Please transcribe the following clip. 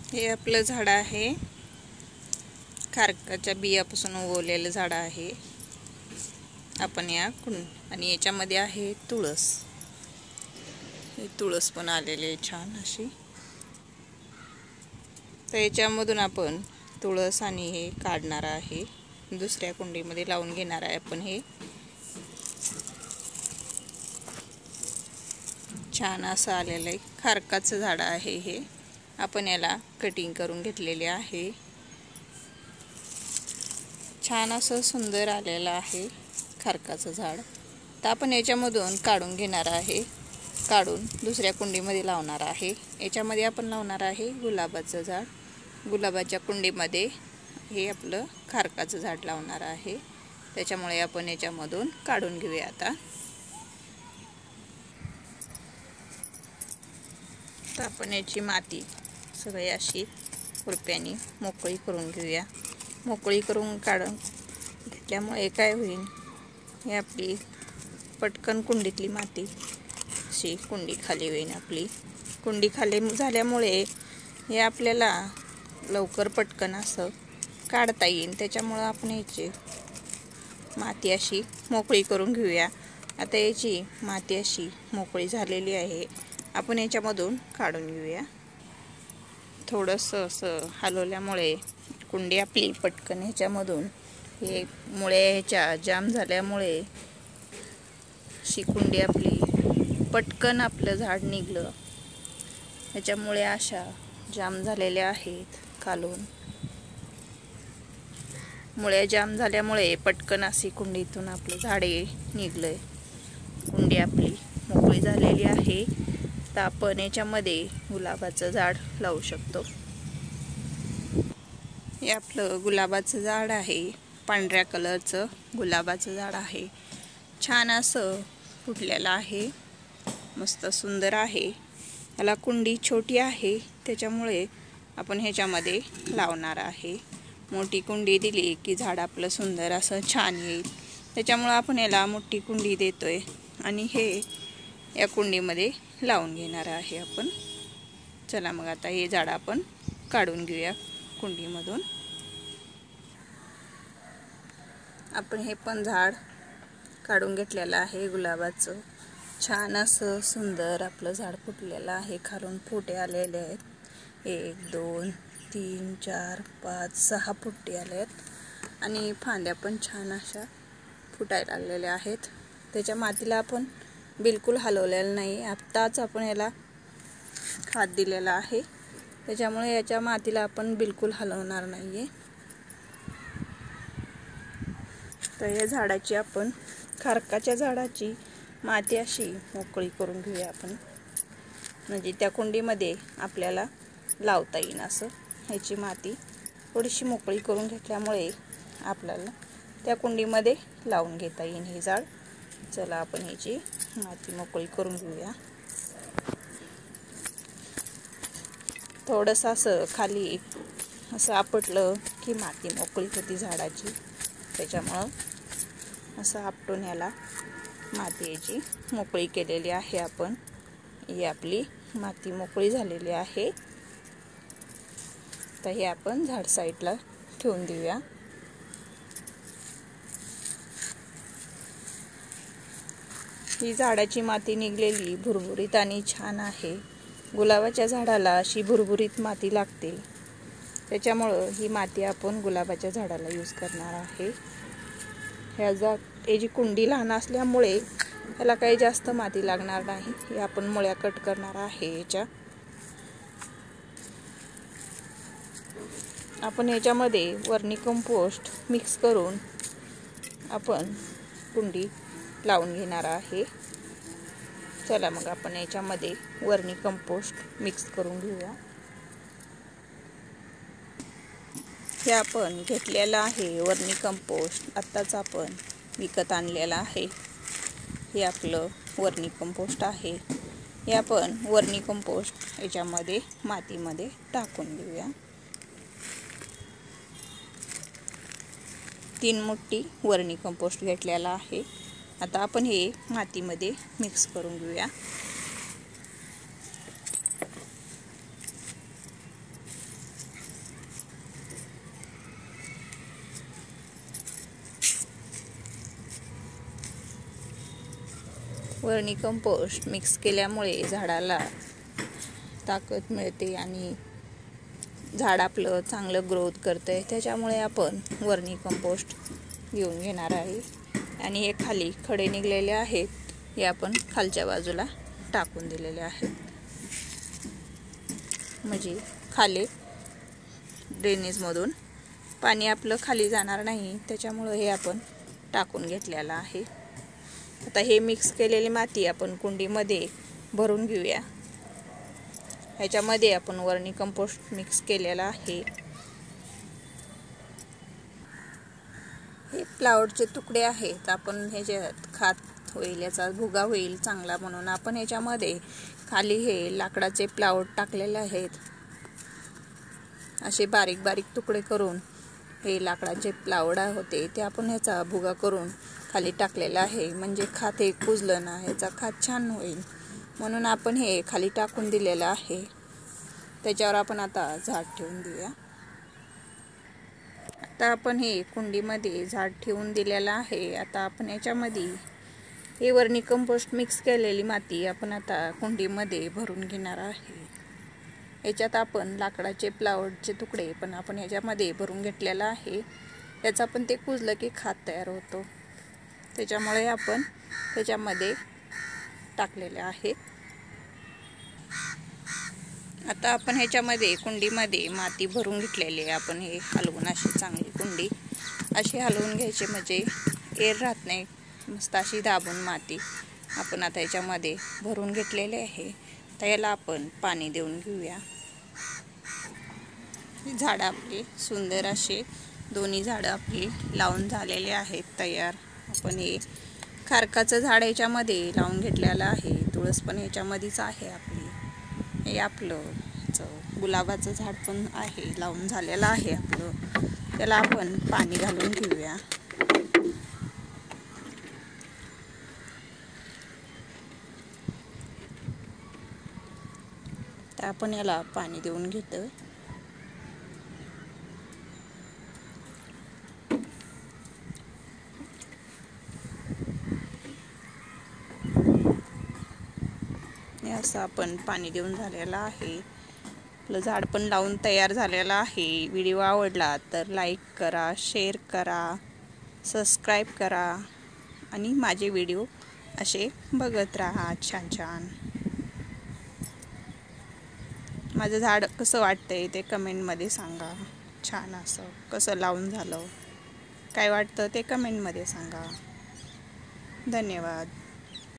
हे आपलं झाड आहे, खारकाच्या बियापासून उगवलेलं झाड आहे. आपण आणि याच्यामध्ये आहे तुळस. ही तुळस पण आलेली आहे छान अशी. तर याच्यामधून आपण तुळस आणि हे काढणार आहे, दुसऱ्या कुंडीमध्ये लावून घेणार आहे आपण. हे छान असं आलेलं आहे, खारकाचं झाड आहे हे. आपण याला कटिंग करून घेतलेले आहे. छान असं सुंदर आलेलं आहे खारकाचं झाड. तर आपण याच्यामधून काढून घेणार आहे, काढून दुसऱ्या कुंडीमध्ये लावणार आहे. याच्यामध्ये आपण लावणार आहे गुलाबाचं झाड. गुलाबाच्या कुंडीमध्ये हे आपलं खारकाचं झाड लावणार आहे. त्याच्यामुळे आपण याच्यामधून काढून घेऊया आता. तर आपण याची माती सगळी अशी खुरप्याने मोकळी करून घेऊया. मोकळी करून काढून घेतल्यामुळे काय होईल, हे आपली पटकन कुंडीतली माती अशी कुंडी खाली होईल. आपली कुंडी खाली झाल्यामुळे हे आपल्याला लवकर पटकन असं काढता येईल. त्याच्यामुळं आपण याची माती अशी मोकळी करून घेऊया. आता याची माती अशी मोकळी झालेली आहे. आपण याच्यामधून काढून घेऊया. थोडंसं असं हलवल्यामुळे कुंडी आपली पटकन ह्याच्यामधून, हे मुळे ह्याच्या जाम झाल्यामुळे अशी कुंडी आपली पटकन आपलं झाड निघलं. ह्याच्यामुळे अशा जाम झालेल्या आहेत खालून. मुळे जाम झाल्यामुळे पटकन अशी कुंडीतून आपलं झाडे निघलंय. कुंडी आपली मोकळी झालेली आहे. तर आपण याच्यामध्ये गुलाबाचं झाड लावू शकतो. हे आपलं गुलाबाचं झाड आहे, पांढऱ्या कलरचं गुलाबाचं झाड आहे. छान असं फुटलेलं आहे, मस्त सुंदर आहे. याला कुंडी छोटी आहे, त्याच्यामुळे आपण ह्याच्यामध्ये लावणार आहे. मोठी कुंडी दिली की झाड आपलं सुंदर असं छान येईल. त्याच्यामुळं आपण याला मोठी कुंडी देतोय आणि हे या कुंडीमध्ये लावून घेणार आहे आपण. चला मग आता हे झाड आपण काढून घेऊया कुंडीमधून. आपण हे पण झाड काढून घेतलेलं आहे गुलाबाचं. छान असं सुंदर आपलं झाड फुटलेलं आहे. खालून फुटे आलेले आहेत. 1 2 3 4 5 6 फुटे आले आहेत आणि फांद्या पण छान अशा फुटायला लागलेल्या आहेत. त्याच्या मातीला आपण बिलकुल हलवलेलं नाही. आत्ताच आपण याला खाद दिलेला आहे, त्याच्यामुळे याच्या मातीला आपण बिलकुल हलवणार नाहीये. तर या झाडाची आपण, खारकाच्या झाडाची माती अशी मोकळी करून घेऊया आपण, म्हणजे त्या कुंडीमध्ये आपल्याला लावता येईल असं. ह्याची माती थोडीशी मोकळी करून घेतल्यामुळे आपल्याला त्या कुंडीमध्ये लावून घेता येईल हे झाड. चला आपण ह्याची माती मोकळी करून घेऊया. थोडंसं असं खाली असं आपटलं की माती मोकळी होती झाडाची. त्याच्यामुळं असं आपटून याला माती याची मोकळी केलेली आहे आपण. ही आपली माती मोकळी झालेली आहे. तर हे आपण झाड साईडला ठेवून देऊया. ही झाडाची माती निघलेली भुरभुरीत आणि छान आहे. गुलाबाच्या झाडाला अशी भुरभुरीत माती लागते, त्याच्यामुळं ही माती आपण गुलाबाच्या झाडाला यूज करणार आहे. याची कुंडी लहान असल्यामुळे याला काही जास्त माती लागणार नाही. हे आपण मुळ्या कट करणार आहे याच्या. आपण याच्यामध्ये वर्मी कंपोस्ट मिक्स करून आपण कुंडी लावून घेणार आहे. चला मग आपण याच्यामध्ये वर्मी कंपोस्ट मिक्स करून घेऊया. हे आपण घेतलेलं आहे वर्मी कंपोस्ट, आत्ताच आपण विकत आणलेलं आहे. हे आपलं वर्मी कंपोस्ट आहे. हे आपण वर्मी कंपोस्ट याच्यामध्ये मातीमध्ये टाकून घेऊया. 3 मुठी वर्मी कंपोस्ट घेतलेला आहे. आता आपण हे मातीमध्ये मिक्स करून घेऊया. वर्मी कंपोस्ट मिक्स केल्यामुळे झाडाला ताकद मिळते आणि झाड आपलं चांगलं ग्रोथ करते. त्याच्यामुळे आपण वर्मी कंपोस्ट घेऊन घेणार आहे. आणि हे खाली खडे निघलेले आहेत, हे आपण खालच्या बाजूला टाकून दिलेले आहेत, म्हणजे खाली ड्रेनेजमधून पाणी आपलं खाली जाणार नाही, त्याच्यामुळं हे आपण टाकून घेतलेलं आहे. आता हे मिक्स केलेली माती आपण कुंडीमध्ये भरून घेऊया. ह्याच्यामध्ये आपण वर्मी कंपोस्ट मिक्स केलेला आहे. हे प्लाऊडचे तुकडे आहेत, आपण ह्याच्यात खात होईल, याचा भुगा होईल चांगला म्हणून आपण ह्याच्यामध्ये खाली हे लाकडाचे प्लाऊड टाकलेले आहेत. असे बारीक बारीक तुकडे करून हे लाकडाचे प्लाऊड होते ते आपण ह्याचा भुगा करून खाली टाकलेला आहे, म्हणजे खात हे कुजलं ना, ह्याचा खात छान होईल म्हणून आपण हे खाली टाकून दिलेलं आहे. त्याच्यावर आपण आता झाड ठेवून देऊया. आता आपण हे कुंडीमध्ये झाड ठेवून दिलेलं आहे. आता आपण याच्यामध्ये हे वर्मी कंपोस्ट मिक्स केलेली माती आपण आता कुंडीमध्ये भरून घेणार आहे. याच्यात आपण लाकडाचे प्लाऊडचे तुकडे पण आपण ह्याच्यामध्ये भरून घेतलेला आहे. त्याचा पण ते कुजलं की खात तयार होतो, त्याच्यामुळे आपण त्याच्यामध्ये टाकलेले आहे. आता आपण ह्याच्यामध्ये कुंडीमध्ये माती भरून घेतलेली आहे. आपण हे हलवून अशी चांगली कुंडी अशी हलवून घ्यायची, म्हणजे एअर राहत नाही, मस्त अशी दाबून माती आपण आता ह्याच्यामध्ये भरून घेतलेली आहे. तर याला आपण पाणी देऊन घेऊया. झाडं आपली सुंदर असे दोन्ही झाडं आपली लावून झालेले आहेत तयार. आपण हे खारकाचं झाड याच्यामध्ये लावून घेतलेलं आहे, तुळस पण याच्यामध्येच आहे आपली. हे आपलं गुलाबाचं झाड पण आहे लावून झालेलं आहे आपलं. त्याला आपण पाणी घालून घेऊया. तर आपण याला पाणी देऊन घेतो. असं आपण पाणी देऊन झालेलं आहे. आपलं झाड पण लावून तयार झालेलं आहे. व्हिडिओ आवडला तर लाईक करा, शेअर करा, सबस्क्राईब करा आणि माझे व्हिडिओ असे बघत राहा. छान छान माझं झाड कसं वाटतंय ते कमेंटमध्ये सांगा. छान असं कसं लावून झालं, काय वाटतं ते कमेंटमध्ये सांगा. धन्यवाद.